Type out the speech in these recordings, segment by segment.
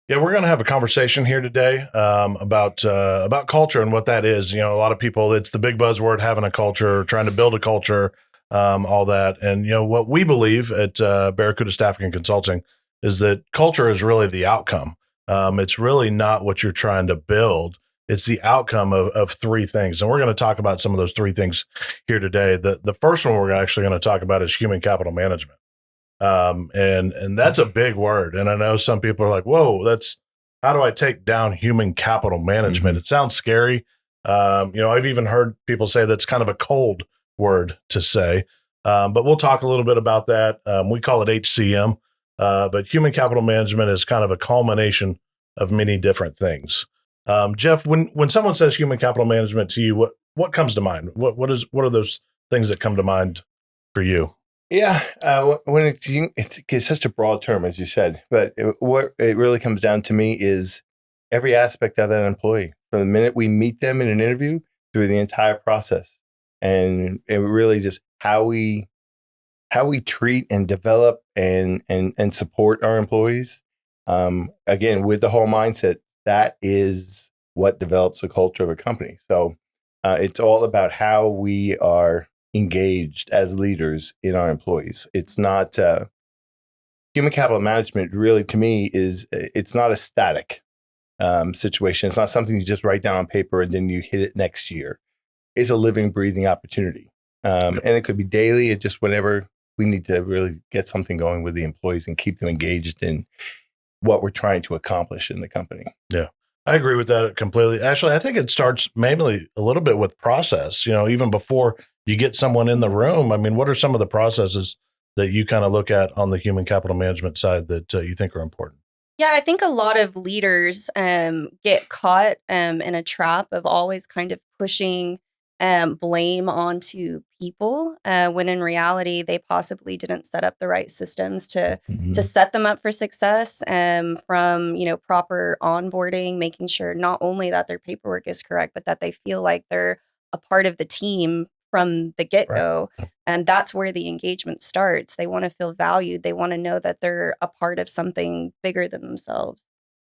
Yeah, we're going to have a conversation here today about culture and what that is. You know, a lot of people, it's the big buzzword, having a culture, trying to build a culture, all that. And you know what we believe at Barracuda Staffing and Consulting is that culture is really the outcome. It's really not what you're trying to build. It's the outcome of three things, and we're going to talk about some of those three things here today. The first one we're actually going to talk about is human capital management. And that's a big word. And I know some people are like, whoa, that's how do I take down human capital management? Mhm. It sounds scary. You know, I've even heard people say that's kind of a cold word to say. But we'll talk a little bit about that. We call it HCM, but human capital management is kind of a culmination of many different things. Jeff, when someone says human capital management to you, what comes to mind? What are those things that come to mind for you? Yeah, when it's such a broad term, as you said, but what it really comes down to me is every aspect of that employee from the minute we meet them in an interview through the entire process, and really just how we treat and develop and support our employees. Again, with the whole mindset, that is what develops the culture of a company. So it's all about how we are engaged as leaders in our employees. It's not human capital management. Really, to me, is it's not a static situation. It's not something you just write down on paper and then you hit it next year. It's a living, breathing opportunity, and it could be daily. It just whenever we need to really get something going with the employees and keep them engaged in what we're trying to accomplish in the company. Yeah, I agree with that completely. Actually, I think it starts mainly a little bit with process. You know, even before you get someone in the room, I mean, what are some of the processes that you kind of look at on the human capital management side that you think are important? Yeah, I think a lot of leaders get caught in a trap of always kind of pushing blame onto people when in reality they possibly didn't set up the right systems to Mhm. set them up for success. From proper onboarding, making sure not only that their paperwork is correct, but that they feel like they're a part of the team from the get Right. go. And that's where the engagement starts. They want to feel valued. They want to know that they're a part of something bigger than themselves.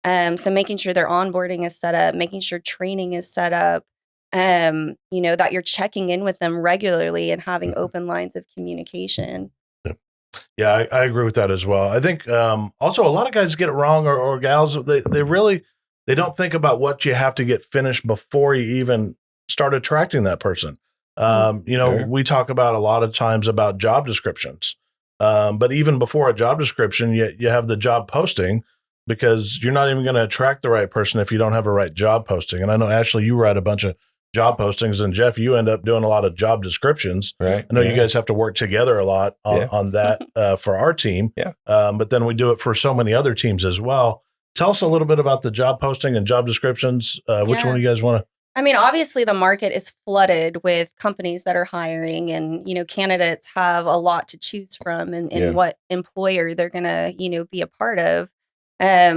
So making sure their onboarding is set up, making sure training is set up, that you're checking in with them regularly and having Mhm. open lines of communication. Yeah, I agree with that as well. I think also a lot of guys get it wrong, or gals. They really they don't think about what you have to get finished before you even start attracting that person. Mm. You know, Sure. we talk about a lot of times about job descriptions, but even before a job description, you have the job posting because you're not even going to attract the right person if you don't have a right job posting. And I know Ashley, you write a bunch of job postings, and Jeff, you end up doing a lot of job descriptions. Right. I know you Yeah. guys have to work together a lot Yeah. on that for our team, Yeah. but then we do it for so many other teams as well. Tell us a little bit about the job posting and job descriptions. Which one Yeah. do you guys want to? I mean, obviously, the market is flooded with companies that are hiring, and candidates have a lot to choose from, and Yeah. what employer they're gonna, be a part of.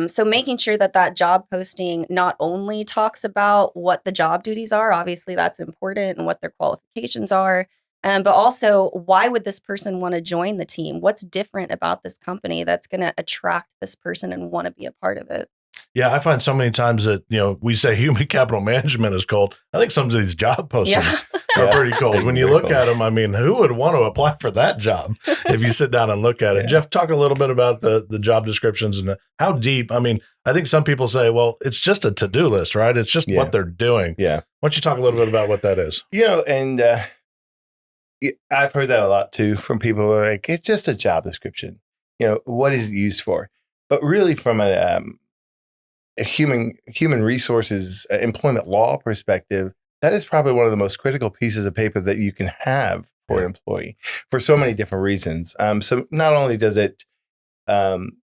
So making sure that that job posting not only talks about what the job duties are, obviously that's important, and what their qualifications are, but also why would this person want to join the team? What's different about this company that's going to attract this person and want to be a part of it? Yeah, I find so many times that we say human capital management is cold. I think some of these job Yeah. postings are Yeah. pretty They cold. can When be you very look cool. at them, I mean, who would want to apply for that job if you sit down and look at it? Yeah. Jeff, talk a little bit about the job descriptions and how deep. I mean, I think some people say, well, it's just a to do list, right? It's just what Yeah. they're doing. Yeah. Why don't you talk a little bit about what that is? And I've heard that a lot too from people who are like, it's just a job description. What is it used for? But really, from a human resources employment law perspective, that is probably one of the most critical pieces of paper that you can have for an Yeah. employee for so many different reasons. So not only does it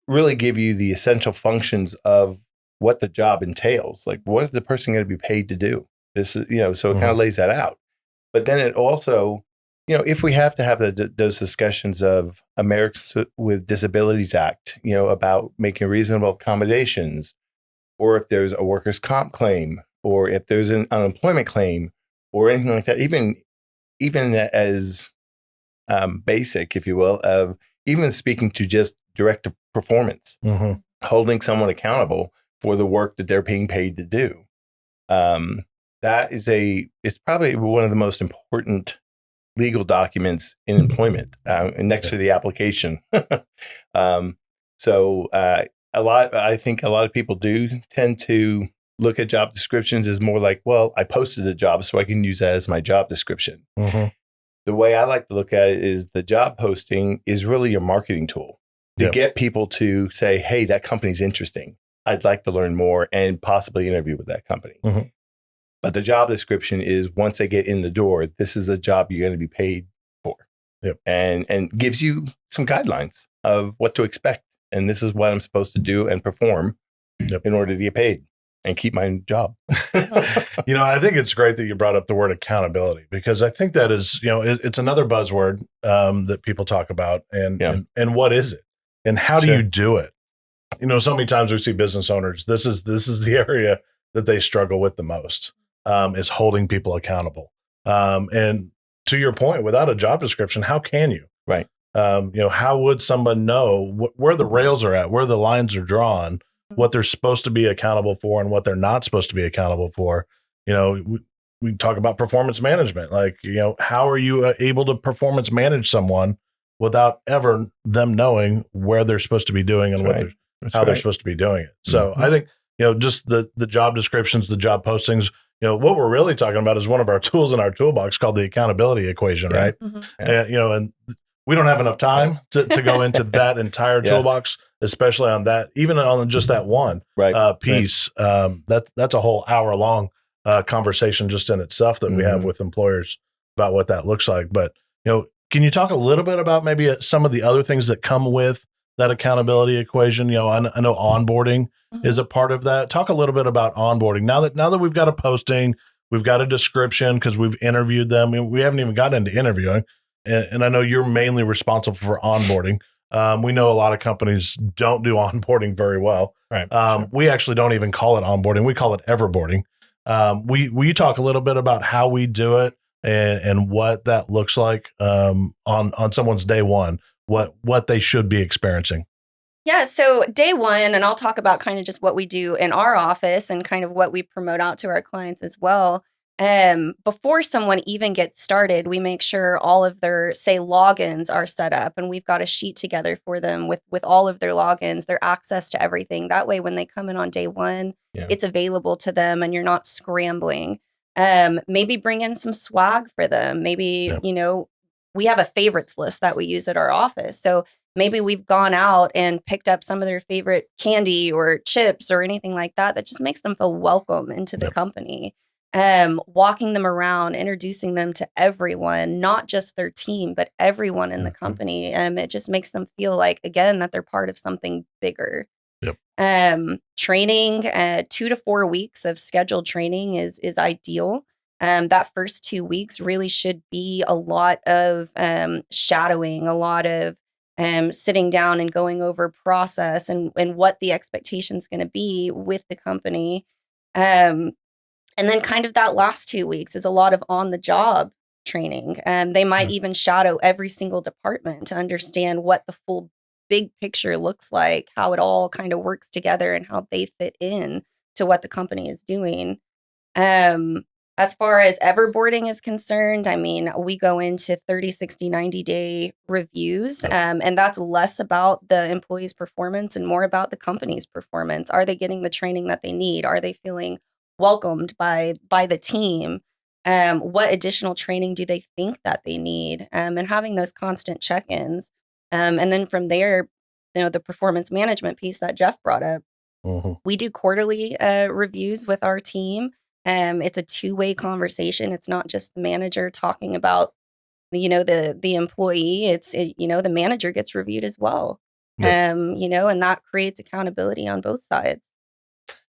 really give you the essential functions of what the job entails, like what is the person going to be paid to do? This is, so it kind of Mhm. lays that out. But then it also, if we have to have those discussions of Americans with Disabilities Act, about making reasonable accommodations, or if there's a workers' comp claim, or if there's an unemployment claim, or anything like that, even as basic, if you will, of even speaking to just direct performance, Mhm. holding someone accountable for the work that they're being paid to do. It's probably one of the most important legal documents in employment, and next to the application. I think a lot of people do tend to look at job descriptions as more like, well, I posted a job, so I can use that as my job description. Mm-hmm. The way I like to look at it is the job posting is really a marketing tool to get people to say, hey, that company's interesting. I'd like to learn more and possibly interview with that company. Mm-hmm. But the job description is once they get in the door, this is a job you're going to be paid for. And gives you some guidelines of what to expect. And this is what I'm supposed to do and perform in order to get paid and keep my job. I think it's great that you brought up the word accountability, because I think that is, it's another buzzword that people talk about. And what is it? And how do you do it? So many times we see business owners, this is the area that they struggle with the most, is holding people accountable. And to your point, without a job description, how can you? Right. How would someone know where the rails are at, where the lines are drawn, what they're supposed to be accountable for and what they're not supposed to be accountable for? We talk about performance management. Like, how are you able to performance manage someone without ever them knowing where they're supposed to be doing and how they're supposed to be doing it? So I think, just the job descriptions, the job postings, what we're really talking about is one of our tools in our toolbox called the accountability equation, right? Mm-hmm. And we don't have enough time to go into that entire toolbox, especially on that, even on just that one piece. That's a whole hour long conversation just in itself that we have with employers about what that looks like. But, can you talk a little bit about maybe some of the other things that come with that accountability equation? I know onboarding is a part of that. Talk a little bit about onboarding. Now that we've got a posting, we've got a description because we've interviewed them. We haven't even gotten into interviewing. And I know you're mainly responsible for onboarding. We know a lot of companies don't do onboarding very well. Right. We actually don't even call it onboarding. We call it everboarding. We talk a little bit about how we do it and what that looks like on someone's day one, what they should be experiencing. Yeah, so day one, and I'll talk about kind of just what we do in our office and kind of what we promote out to our clients as well. Before someone even gets started, we make sure all of their, say, logins are set up, and we've got a sheet together for them with all of their logins, their access to everything. That way, when they come in on day one, it's available to them and you're not scrambling. Maybe bring in some swag for them. Maybe, we have a favorites list that we use at our office. So maybe we've gone out and picked up some of their favorite candy or chips or anything like that just makes them feel welcome into the company. Walking them around, introducing them to everyone, not just their team, but everyone in the company. It just makes them feel like, again, that they're part of something bigger. Training, 2 to 4 weeks of scheduled training is ideal. That first 2 weeks really should be a lot of shadowing, a lot of sitting down and going over process and what the expectation is going to be with the company. And then kind of that last 2 weeks is a lot of on the job training. They might even shadow every single department to understand what the full big picture looks like, how it all kind of works together and how they fit in to what the company is doing. As far as everboarding is concerned, I mean, we go into 30, 60, 90-day reviews, and that's less about the employee's performance and more about the company's performance. Are they getting the training that they need? Are they feeling welcomed by the team? What additional training do they think that they need? And having those constant check-ins. And then from there, the performance management piece that Jeff brought up, we do quarterly reviews with our team. It's a two-way conversation. It's not just the manager talking about, the employee. The manager gets reviewed as well. And that creates accountability on both sides.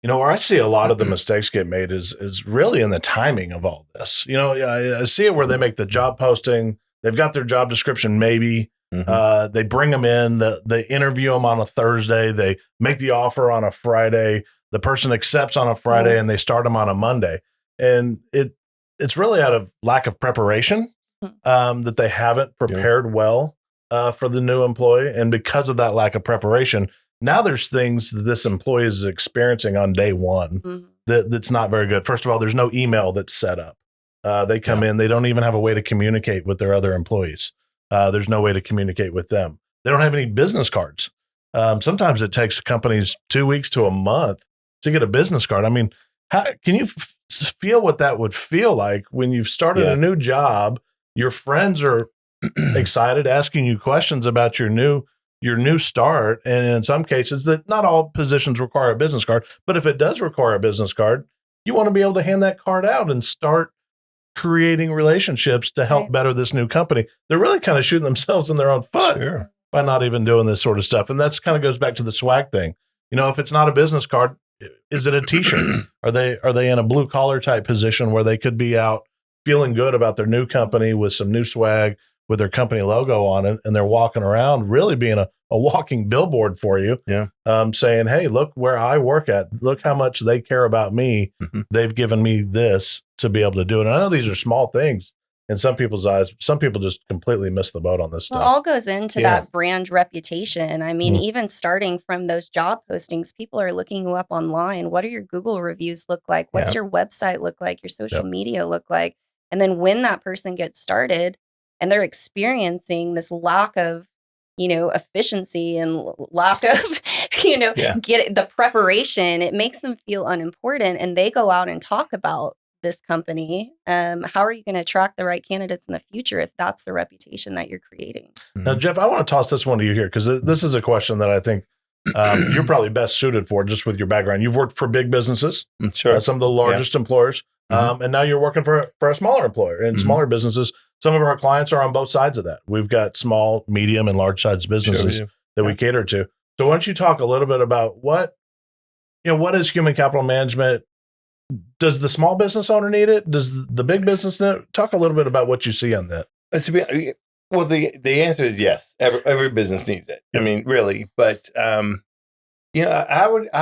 Where I see a lot of the mistakes get made is really in the timing of all this. I see it where they make the job posting, they've got their job description, maybe they bring them in, they interview them on a Thursday, they make the offer on a Friday, the person accepts on a Friday, and they start them on a Monday. And it's really out of lack of preparation that they haven't prepared well for the new employee. And because of that lack of preparation, Now there's things that this employee is experiencing on day one Mhm. that's not very good. First of all, there's no email that's set up. They come in, they don't even have a way to communicate with their other employees. There's no way to communicate with them. They don't have any business cards. Sometimes it takes companies 2 weeks to a month to get a business card. I mean, how can you feel what that would feel like when you've started Yeah. a new job? Your friends are excited, asking you questions about your new start, and in some cases, that not all positions require a business card, but if it does require a business card, you want to be able to hand that card out and start creating relationships to help Right. better this new company. They're really kind of shooting themselves in their own foot Sure. by not even doing this sort of stuff. And that's kind of goes back to the swag thing. You know, if it's not a business card, is it a t-shirt? Are they in a blue collar type position where they could be out feeling good about their new company with some new swag with their company logo on it, and they're walking around really being a walking billboard for you, saying, hey, look where I work at. Look how much they care about me. Mhm. They've given me this to be able to do it. And I know these are small things in some people's eyes. Some people just completely miss the boat on this Well, stuff. all goes into Yeah. that brand reputation. I mean, Mhm. even starting from those job postings, people are looking you up online. What do your Google reviews look like? What's Yeah. your website look like? Your social Yep. media look like? And then when that person gets started and they're experiencing this lack of, efficiency and lack of, Yeah. get the preparation, it makes them feel unimportant and they go out and talk about this company. How are you going to attract the right candidates in the future if that's the reputation that you're creating? Now, Jeff, I want to toss this one to you here because this is a question that I think you're probably best suited for just with your background. You've worked for big businesses, Sure. some of the largest employers, and now you're working for a smaller employer and Mhm. smaller businesses. Some of our clients are on both sides of that. We've got small, medium, and large size businesses Sure we do. that we cater to. So why don't you talk a little bit about what is human capital management? Does the small business owner need it? Does the big business need it? Talk a little bit about what you see on that. Well, the answer is yes. Every business needs it. Yep. I mean, really. But I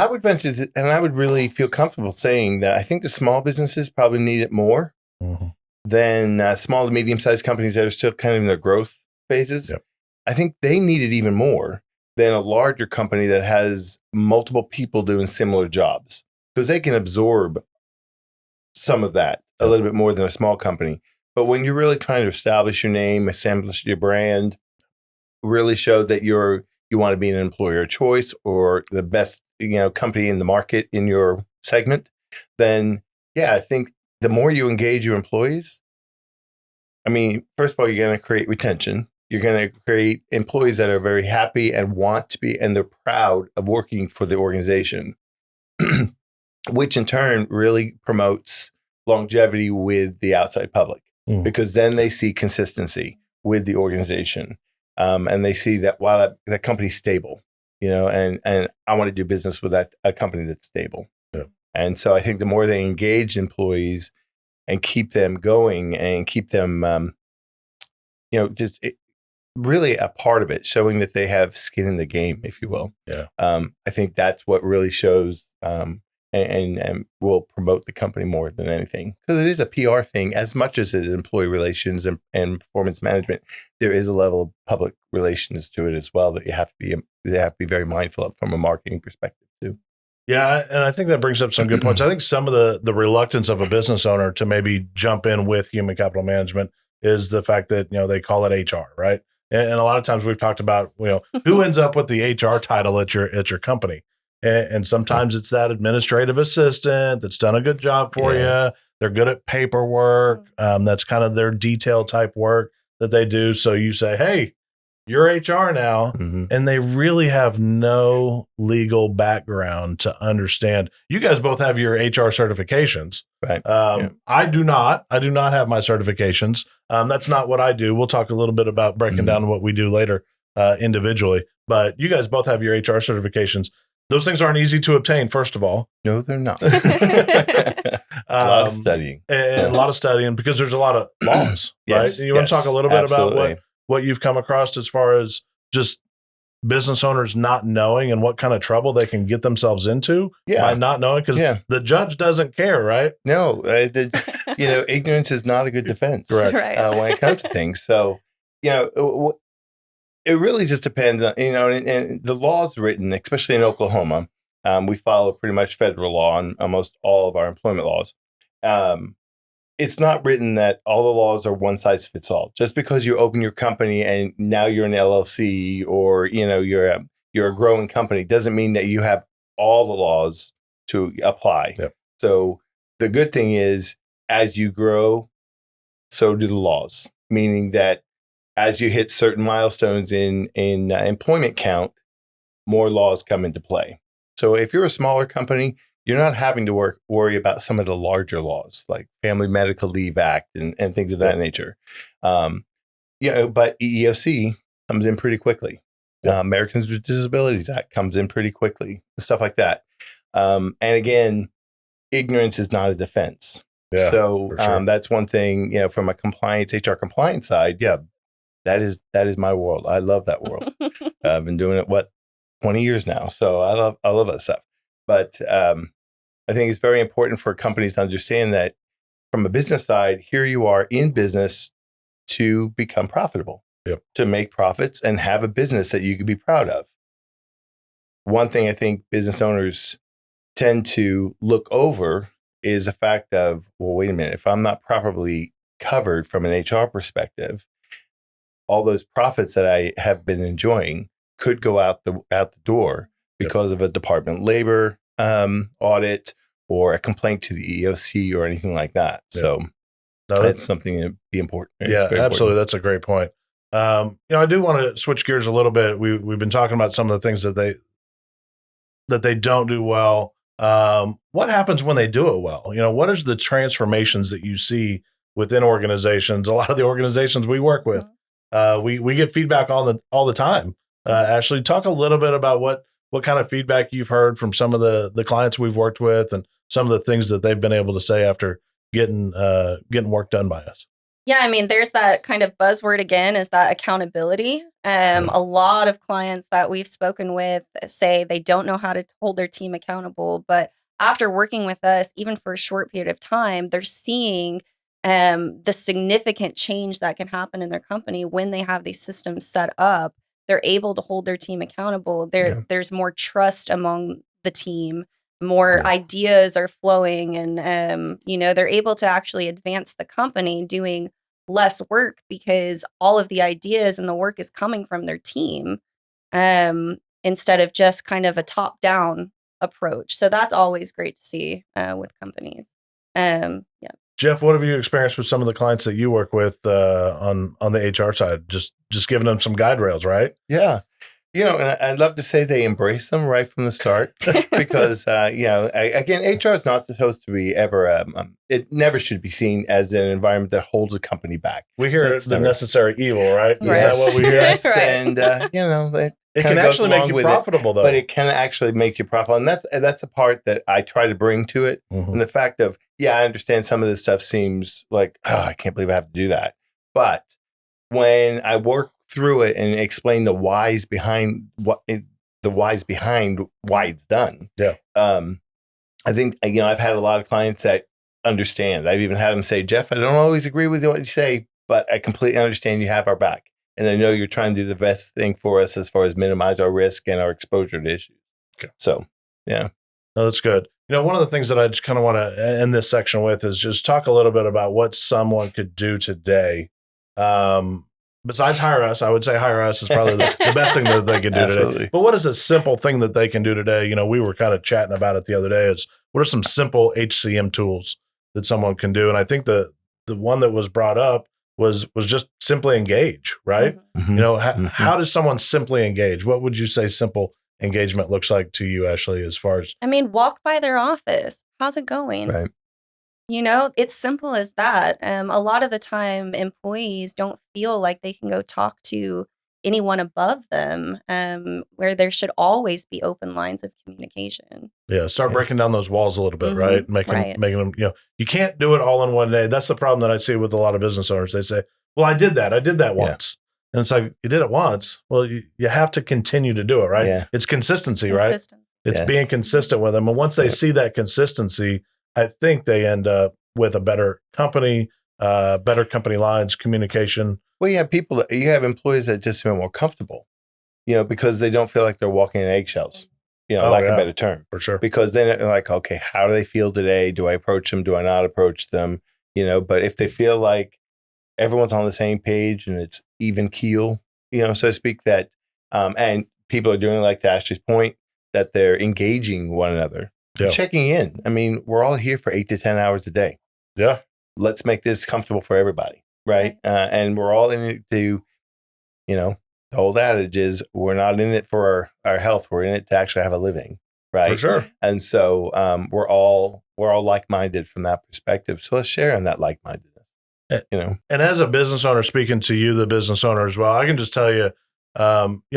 would venture to, and I would really feel comfortable saying that I think the small businesses probably need it more than small to medium sized companies that are still kind of in their growth phases. Yep. I think they need it even more than a larger company that has multiple people doing similar jobs, because they can absorb some of that a little bit more than a small company. But when you're really trying to establish your name, establish your brand, really show that you want to be an employer of choice or the best company in the market in your segment, then I think the more you engage your employees, I mean, first of all, you're going to create retention. You're going to create employees that are very happy and want to be, and they're proud of working for the organization, which in turn really promotes longevity with the outside public, because then they see consistency with the organization. And they see that while that company's stable, and I want to do business with a company that's stable. Yeah. And so I think the more they engage employees and keep them going and keep them, really a part of it, showing that they have skin in the game, if you will. Yeah. I think that's what really shows and will promote the company more than anything, because it is a PR thing as much as it is employee relations and performance management. There is a level of public relations to it as well that you have to be very mindful of from a marketing perspective too. Yeah, and I think that brings up some good points. I think some of the reluctance of a business owner to maybe jump in with human capital management is the fact that they call it HR, right? And a lot of times we've talked about who ends up with the HR title at your company, and sometimes it's that administrative assistant that's done a good job for you. They're good at paperwork. That's kind of their detail type work that they do. So you say, hey, you're HR now, and they really have no legal background to understand. You guys both have your HR certifications. Right. I do not have my certifications. That's not what I do. We'll talk a little bit about breaking down what we do later individually, but you guys both have your HR certifications. Those things aren't easy to obtain, first of all. No, they're not. A lot of studying. And a lot of studying, because there's a lot of laws, right? Yes, You want to talk a little bit absolutely. about what you've come across as far as just business owners not knowing and what kind of trouble they can get themselves into by not knowing, because the judge doesn't care, right? No, ignorance is not a good defense. Correct. Right. When it comes to things. So, It really just depends on, and the laws written, especially in Oklahoma. We follow pretty much federal law on almost all of our employment laws. It's not written that all the laws are one size fits all. Just because you open your company and now you're an LLC, or you're a growing company, doesn't mean that you have all the laws to apply. Yep. So the good thing is, as you grow, so do the laws. Meaning that as you hit certain milestones in employment count, more laws come into play. So if you're a smaller company, you're not having to worry about some of the larger laws like Family Medical Leave Act and things of that nature. But EEOC comes in pretty quickly. Americans with Disabilities Act comes in pretty quickly, stuff like that. And again, ignorance is not a defense. Yeah, So sure. that's one thing, from a HR compliance side. Yeah, that is my world. I love that world. I've been doing it 20 years now, so I love that stuff. But I think it's very important for companies to understand that from a business side, here you are in business to become profitable, to make profits and have a business that you can be proud of. One thing I think business owners tend to look over is the fact of, well, wait a minute, if I'm not properly covered from an HR perspective, all those profits that I have been enjoying could go out the door because of a Department of Labor audit or a complaint to the EEOC or anything like that. So that's something to be important. Yeah, absolutely. That's a great point. I do want to switch gears a little bit. We've been talking about some of the things that they don't do well. What happens when they do it well? What is the transformations that you see within organizations? A lot of the organizations we work with, we get feedback all the time. Ashley, talk a little bit about what kind of feedback you've heard from some of the clients we've worked with and some of the things that they've been able to say after getting work done by us. Yeah, I mean, there's that kind of buzzword again, is that accountability. A lot of clients that we've spoken with say they don't know how to hold their team accountable, but after working with us, even for a short period of time, they're seeing the significant change that can happen in their company when they have these systems set up. They're able to hold their team accountable. There's more trust among the team. More ideas are flowing, and they're able to actually advance the company doing less work because all of the ideas and the work is coming from their team instead of just kind of a top-down approach. So that's always great to see with companies. Jeff, what have you experienced with some of the clients that you work with on the HR side? Just giving them some guide rails, right? Yeah. And I'd love to say they embrace them right from the start because, again, HR is not supposed to be ever, it never should be seen as an environment that holds a company back. We hear it's the necessary evil, right? Yes. Is that what we hear? Yes. Right. And, it can actually make you profitable, though. But it can actually make you profitable. And that's a part that I try to bring to it. Mm-hmm. And the fact of, I understand some of this stuff seems like, I can't believe I have to do that. But when I work through it and explain the whys behind why it's done. Yeah. I think, I've had a lot of clients that understand. I've even had them say, Jeff, I don't always agree with what you say, but I completely understand you have our back. And I know you're trying to do the best thing for us as far as minimize our risk and our exposure to issues. Okay. So, yeah. No, that's good. One of the things that I just kind of want to end this section with is just talk a little bit about what someone could do today. Besides hire us, I would say hire us is probably the best thing that they can do today. But what is a simple thing that they can do today? We were kind of chatting about it the other day. Is what are some simple HCM tools that someone can do? And I think the one that was brought up was just simply engage, right? Mm-hmm. How does someone simply engage? What would you say simple engagement looks like to you, Ashley, as far as? Walk by their office. How's it going? Right. It's simple as that. A lot of the time, employees don't feel like they can go talk to anyone above them, where there should always be open lines of communication. Yeah, start breaking down those walls a little bit, right? Making them, you can't do it all in one day. That's the problem that I see with a lot of business owners. They say, well, I did that once. And it's like, you did it once. Well, you have to continue to do it, right? Yeah. It's consistency, right? It's being consistent with them. And once they see that consistency, I think they end up with a better company, better company lines, communication. Well, you have employees that just feel more comfortable, because they don't feel like they're walking in eggshells, Oh, lack of yeah. a better term. For sure. Because then they're like, okay, how do they feel today? Do I approach them? Do I not approach them? But if they feel like everyone's on the same page and it's even keel, so to speak, that, and people are doing, like to Ashley's point, that they're engaging one another, Yeah. checking in. I mean, we're all here for 8 to 10 hours a day. Yeah. Let's make this comfortable for everybody. Right. And we're all in it to, the old adage is we're not in it for our health. We're in it to actually have a living. Right. For sure. And so we're all like-minded from that perspective. So let's share in that like-mindedness. And as a business owner, speaking to you, the business owner as well, I can just tell you,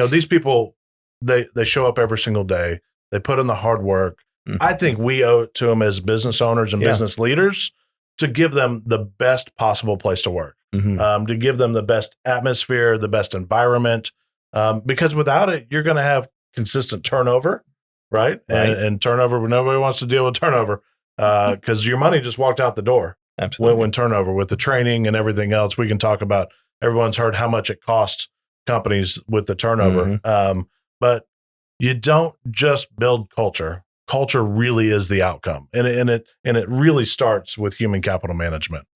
these people, they show up every single day. They put in the hard work. Mm-hmm. I think we owe it to them as business owners and business leaders to give them the best possible place to work, to give them the best atmosphere, the best environment, because without it, you're going to have consistent turnover, right? And turnover, nobody wants to deal with turnover because your money just walked out the door. Absolutely. When turnover, with the training and everything else, we can talk about, everyone's heard how much it costs companies with the turnover. But you don't just build culture. Culture really is the outcome. And it really starts with human capital management.